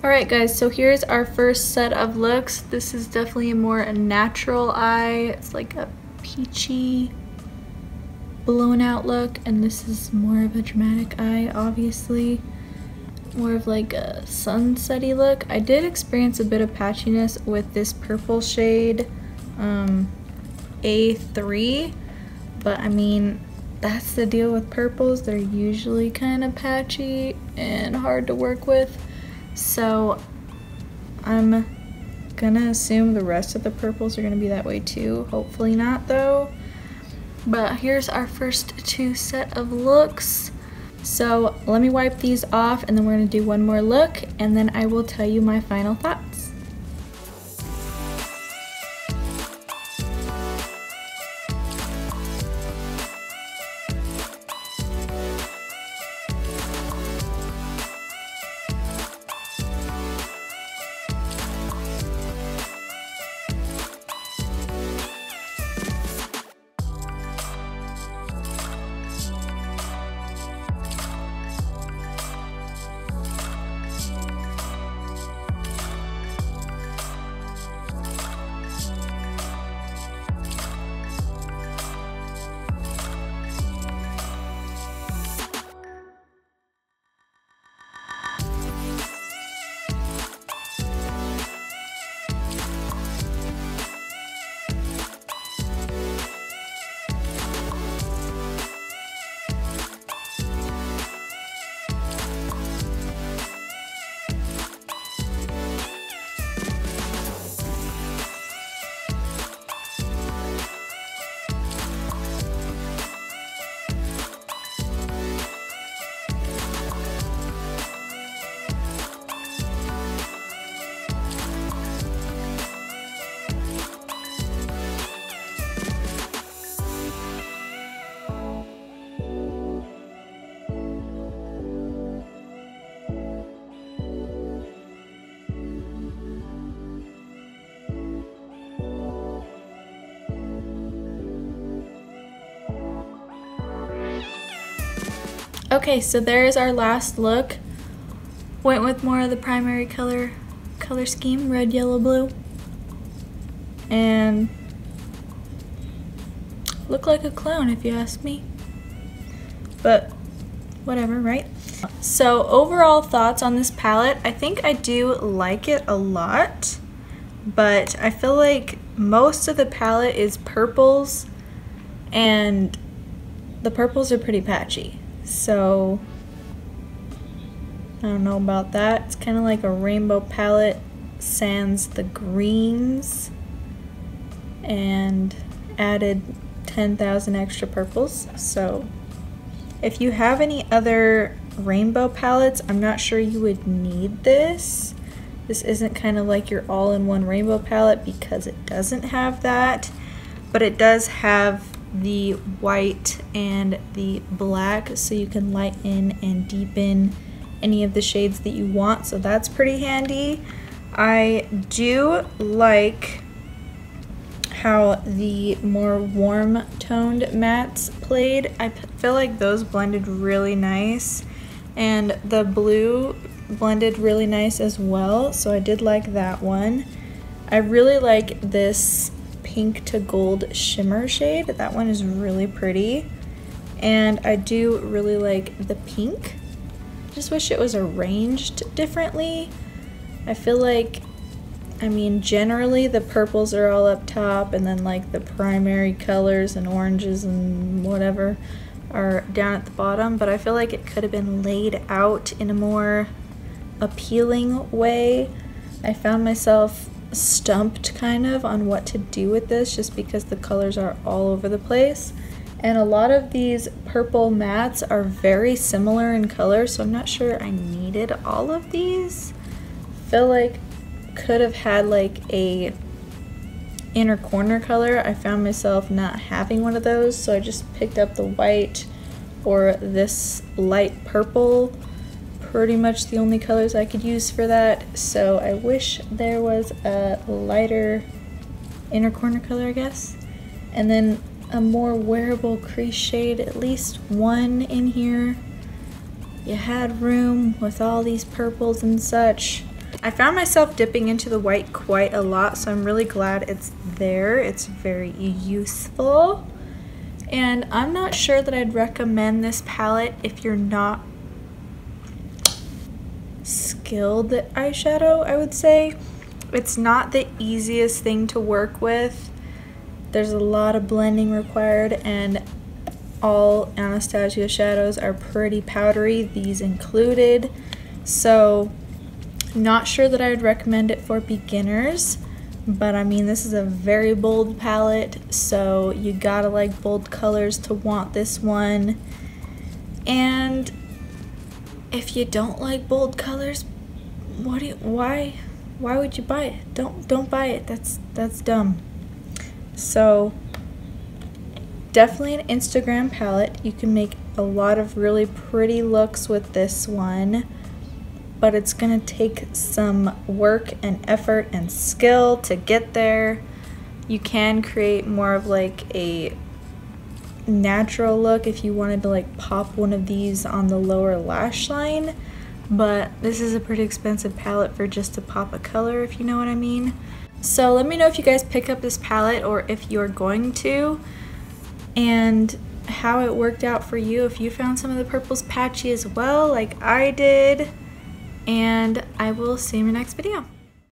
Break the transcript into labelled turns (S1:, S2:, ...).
S1: Alright guys, so here's our first set of looks. This is definitely a more natural eye. It's like a peachy, blown out look, and this is more of a dramatic eye, obviously. More of like a sunsetty look. I did experience a bit of patchiness with this purple shade, A3, but I mean, that's the deal with purples. They're usually kind of patchy and hard to work with. So I'm gonna assume the rest of the purples are gonna be that way too. Hopefully not though. But here's our first two set of looks. So let me wipe these off and then we're gonna do one more look and then I will tell you my final thoughts. Okay, so there's our last look. Went with more of the primary color scheme, red, yellow, blue. And look like a clown if you ask me. But whatever, right? So overall thoughts on this palette, I think I do like it a lot, but I feel like most of the palette is purples and the purples are pretty patchy. So I don't know about that. It's kind of like a rainbow palette sans the greens and added 10,000 extra purples. So if you have any other rainbow palettes, I'm not sure you would need this. This isn't kind of like your all-in-one rainbow palette because it doesn't have that, but it does have the white and the black, so you can lighten and deepen any of the shades that you want, so that's pretty handy. I do like how the more warm toned mattes played. I feel like those blended really nice, and the blue blended really nice as well, so I did like that one. I really like this pink to gold shimmer shade. That one is really pretty, and I do really like the pink. Just wish it was arranged differently. I feel like, I mean, generally the purples are all up top and then like the primary colors and oranges and whatever are down at the bottom, but I feel like it could have been laid out in a more appealing way. I found myself stumped kind of on what to do with this just because the colors are all over the place, and a lot of these purple mattes are very similar in color, so I'm not sure I needed all of these. I feel like could have had like a inner corner color. I found myself not having one of those, so I just picked up the white or this light purple. Pretty much the only colors I could use for that, so I wish there was a lighter inner corner color, I guess, and then a more wearable crease shade, at least one in here. You had room with all these purples and such. I found myself dipping into the white quite a lot, so I'm really glad it's there. It's very useful. And I'm not sure that I'd recommend this palette if you're not skilled at eyeshadow, I would say. It's not the easiest thing to work with. There's a lot of blending required, and all Anastasia shadows are pretty powdery, these included. So not sure that I would recommend it for beginners, but I mean, this is a very bold palette, so you gotta like bold colors to want this one. And if you don't like bold colors, why would you buy it? Don't buy it. That's dumb. So definitely an Instagram palette. You can make a lot of really pretty looks with this one, but it's gonna take some work and effort and skill to get there. You can create more of like a natural look if you wanted to like pop one of these on the lower lash line, but this is a pretty expensive palette for just to pop a color, if you know what I mean. So let me know if you guys pick up this palette or if you're going to, and how it worked out for you, if you found some of the purples patchy as well like I did. And I will see you in my next video.